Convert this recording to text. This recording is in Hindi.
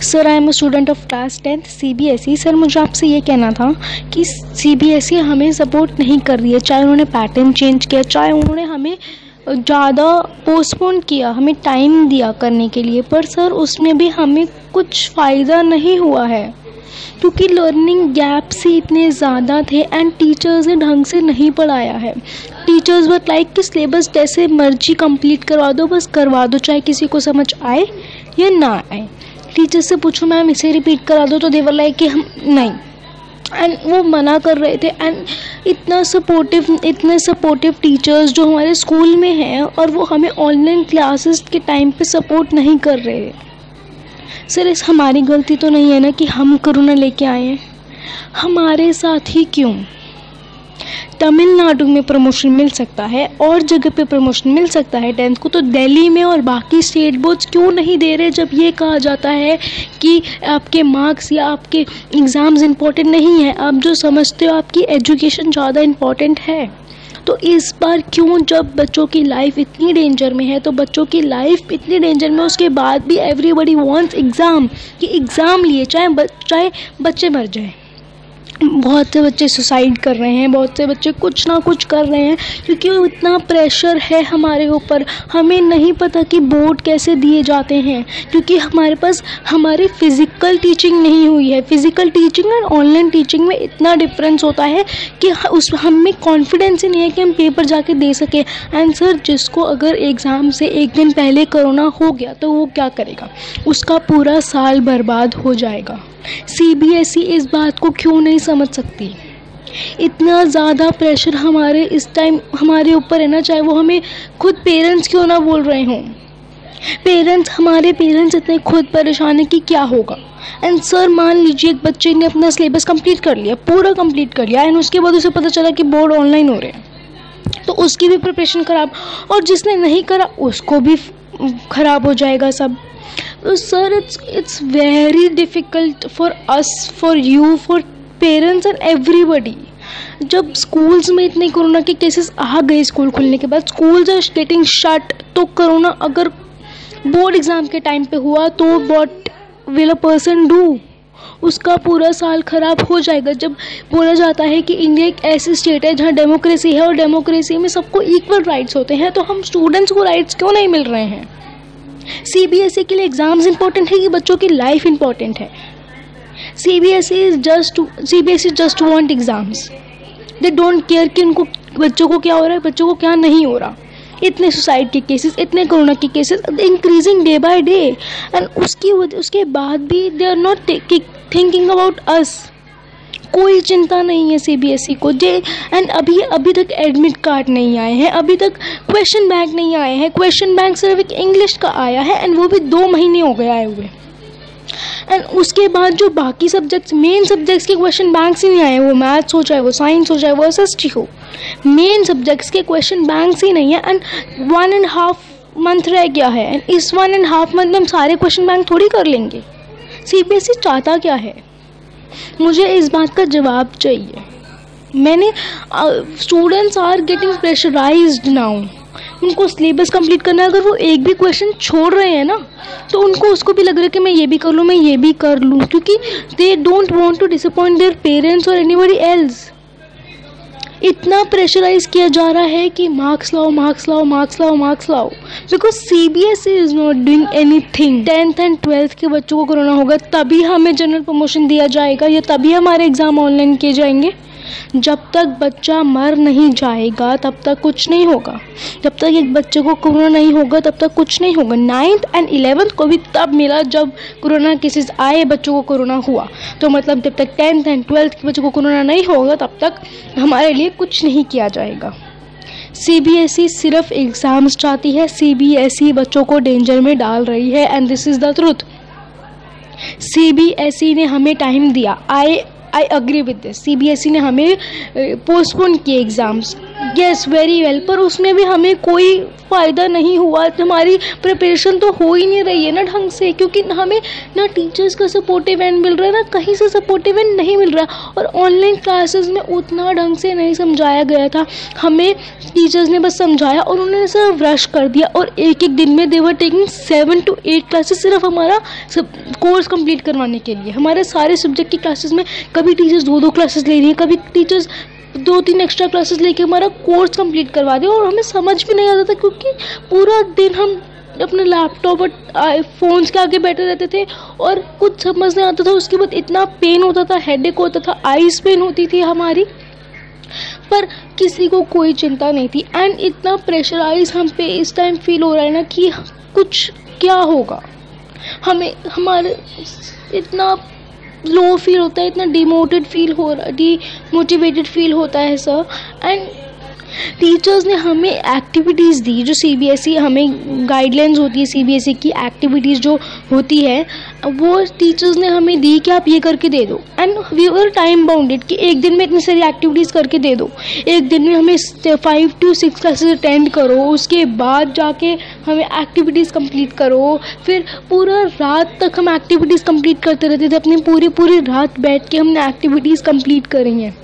Sir, I am a student of class 10th CBSE। Sir, मुझे आपसे ये कहना था कि CBSE हमें सपोर्ट नहीं कर रही है, चाहे उन्होंने पैटर्न चेंज किया, चाहे उन्होंने हमें ज़्यादा पोस्टपोन किया, हमें टाइम दिया करने के लिए, पर सर उसमें भी हमें कुछ फ़ायदा नहीं हुआ है क्योंकि लर्निंग गैप से इतने ज़्यादा थे एंड टीचर्स ने ढंग से नहीं पढ़ाया है। टीचर्स वर लाइक कि सिलेबस जैसे मर्जी कंप्लीट करवा दो, बस करवा दो, चाहे किसी को समझ आए या ना आए। टीचर से पूछो मैम इसे रिपीट करा दो तो दे वर लाइक कि हम नहीं, एंड वो मना कर रहे थे। एंड इतने सपोर्टिव टीचर्स जो हमारे स्कूल में हैं और वो हमें ऑनलाइन क्लासेस के टाइम पे सपोर्ट नहीं कर रहे हैं। सर, इस हमारी गलती तो नहीं है ना कि हम कोरोना लेके आए हैं? हमारे साथ ही क्यों? तमिलनाडु में प्रमोशन मिल सकता है और जगह पे प्रमोशन मिल सकता है 10th को, तो दिल्ली में और बाकी स्टेट बोर्ड्स क्यों नहीं दे रहे? जब ये कहा जाता है कि आपके मार्क्स या आपके एग्ज़ाम्स इम्पोर्टेंट नहीं है, आप जो समझते हो आपकी एजुकेशन ज़्यादा इम्पॉर्टेंट है, तो इस बार क्यों, जब बच्चों की लाइफ इतनी डेंजर में है, तो बच्चों की लाइफ इतनी डेंजर में उसके बाद भी एवरीबडी वांट्स एग्ज़ाम, कि एग्ज़ाम लिए चाहे बच्चे मर जाए। बहुत से बच्चे सुसाइड कर रहे हैं, बहुत से बच्चे कुछ ना कुछ कर रहे हैं क्योंकि इतना प्रेशर है हमारे ऊपर। हमें नहीं पता कि बोर्ड कैसे दिए जाते हैं क्योंकि हमारे पास हमारी फ़िज़िकल टीचिंग नहीं हुई है। फ़िज़िकल टीचिंग और ऑनलाइन टीचिंग में इतना डिफरेंस होता है कि हमें कॉन्फिडेंस ही नहीं है कि हम पेपर जाके दे सकें। एंड सर, जिसको अगर एग्ज़ाम से एक दिन पहले कोरोना हो गया तो वो क्या करेगा? उसका पूरा साल बर्बाद हो जाएगा। CBSE इस बात को क्यों नहीं समझ सकती? इतना ज़्यादा प्रेशर हमारे इस टाइम हमारे ऊपर है ना, चाहे वो हमें खुद पेरेंट्स क्यों ना बोल रहे हों। हमारे पेरेंट्स इतने खुद परेशान है कि क्या होगा। एंड सर, मान लीजिए एक बच्चे ने अपना सिलेबस कंप्लीट कर लिया, पूरा कंप्लीट कर लिया, एंड उसके बाद उसे पता चला कि बोर्ड ऑनलाइन हो रहे हैं, तो उसकी भी प्रिपरेशन खराब, और जिसने नहीं करा उसको भी खराब हो जाएगा सब। Sir, it's very difficult for us, for you, for parents and everybody। जब स्कूल्स में इतने कोरोना के केसेस आ गए, स्कूल खुलने के बाद स्कूल्स आर गेटिंग शट, तो कोरोना अगर बोर्ड एग्ज़ाम के टाइम पे हुआ तो what will a person do? उसका पूरा साल ख़राब हो जाएगा। जब बोला जाता है कि इंडिया एक ऐसी स्टेट है जहाँ डेमोक्रेसी है और डेमोक्रेसी में सबको इक्वल राइट्स होते हैं, तो हम स्टूडेंट्स को राइट्स क्यों नहीं मिल रहे हैं? CBSE के लिए एग्ज़ाम्स इंपॉर्टेंट है कि बच्चों की लाइफ इंपॉर्टेंट है? CBSE just want exams. They don't care कि उनको बच्चों को क्या हो रहा है, बच्चों को क्या नहीं हो रहा। इतने सुसाइड के केसेस, इतने कोरोना के cases increasing day by day, and उसके बाद भी they are not thinking about us. कोई चिंता नहीं है CBSE को। एंड अभी तक एडमिट कार्ड नहीं आए हैं, अभी तक क्वेश्चन बैंक नहीं आए हैं। क्वेश्चन बैंक सिर्फ एक इंग्लिश का आया है, एंड वो भी 2 महीने हो गए आए हुए। एंड उसके बाद जो बाकी सब्जेक्ट्स, मेन सब्जेक्ट्स के क्वेश्चन बैंक्स ही नहीं आए, वो मैथ्स हो, चाहे वो साइंस हो, चाहे वो SST हो, मेन सब्जेक्ट्स के क्वेश्चन बैंक्स ही नहीं है। एंड 1.5 मंथ रह गया है, एंड इस 1.5 मंथ में हम सारे क्वेश्चन बैंक थोड़ी कर लेंगे। CBSE चाहता क्या है? मुझे इस बात का जवाब चाहिए। Students are getting pressurized now. उनको सिलेबस कंप्लीट करना है, अगर वो एक भी क्वेश्चन छोड़ रहे हैं ना, तो उनको उसको भी लग रहा है कि मैं ये भी कर लूँ, मैं ये भी कर लूँ, क्योंकि they don't want to disappoint their parents और एनीबॉडी एल्स। इतना प्रेशराइज किया जा रहा है कि मार्क्स लाओ, मार्क्स लाओ, मार्क्स लाओ, मार्क्स लाओ, because CBSE is not doing anything. 10th and 12th के बच्चों को कोरोना होगा तभी हमें जनरल प्रमोशन दिया जाएगा या तभी हमारे एग्ज़ाम ऑनलाइन किए जाएंगे। जब तक बच्चा मर नहीं जाएगा तब तक कुछ नहीं होगा। जब तक एक बच्चे को कोरोना नहीं होगा तब तक कुछ नहीं होगा। 9th एंड 11th को भी तब मिला जब कोरोना केसेस आए, बच्चों को कोरोना हुआ, तो मतलब जब तक 10th एंड 12th के बच्चों को कोरोना नहीं होगा तब तक हमारे लिए कुछ नहीं किया जाएगा। CBSE सिर्फ एग्ज़ाम्स चाहती है। CBSE बच्चों को डेंजर में डाल रही है, and this is the truth. CBSE ने हमें टाइम दिया, I agree with this. CBSE ने हमें पोस्टपोन किए एग्ज़ाम्स, यस वेरी वेल, पर उसमें भी हमें कोई फ़ायदा नहीं हुआ। हमारी प्रिपरेशन तो हो ही नहीं रही है ना ढंग से, क्योंकि हमें ना टीचर्स का सपोर्टिव एंड मिल रहा है, ना कहीं से सपोर्टिव एंड नहीं मिल रहा। और ऑनलाइन क्लासेस में उतना ढंग से नहीं समझाया गया था हमें। टीचर्स ने बस समझाया और उन्होंने सिर्फ रश कर दिया, और एक एक दिन में दे वर टेकिंग 7 to 8 क्लासेस सिर्फ हमारा सब कोर्स कंप्लीट करवाने के लिए। हमारे सारे सब्जेक्ट की क्लासेस में कभी टीचर्स 2-2 क्लासेस ले रही हैं, कभी टीचर्स 2-3 एक्स्ट्रा क्लासेस लेके हमारा कोर्स कंप्लीट करवा दिया। और हमें समझ भी नहीं आता था, क्योंकि पूरा दिन हम अपने लैपटॉप और फ़ोन्स के आगे बैठे रहते थे और कुछ समझ नहीं आता था। उसके बाद इतना पेन होता था, हेडेक होता था, आइज़ पेन होती थी हमारी, पर किसी को कोई चिंता नहीं थी। एंड इतना प्रेशराइज हम पे इस टाइम फील हो रहा है ना कि कुछ क्या होगा, हमें हमारे इतना लो फील होता है, इतना डीमोटिवेटेड फील होता है सर। एंड टीचर्स ने हमें एक्टिविटीज़ दी, जो CBSE हमें गाइडलाइंस होती है, CBSE की एक्टिविटीज़ जो होती है वो टीचर्स ने हमें दी कि आप ये करके दे दो। And we were time bounded कि एक दिन में इतनी सारी एक्टिविटीज़ करके दे दो, एक दिन में हमें 5 to 6 क्लासेस अटेंड करो, उसके बाद जाके हमें एक्टिविटीज़ कंप्लीट करो। फिर पूरा रात तक हम एक्टिविटीज़ कंप्लीट करते रहते थे, अपनी पूरी रात बैठ के हमने एक्टिविटीज़ कंप्लीट करी हैं।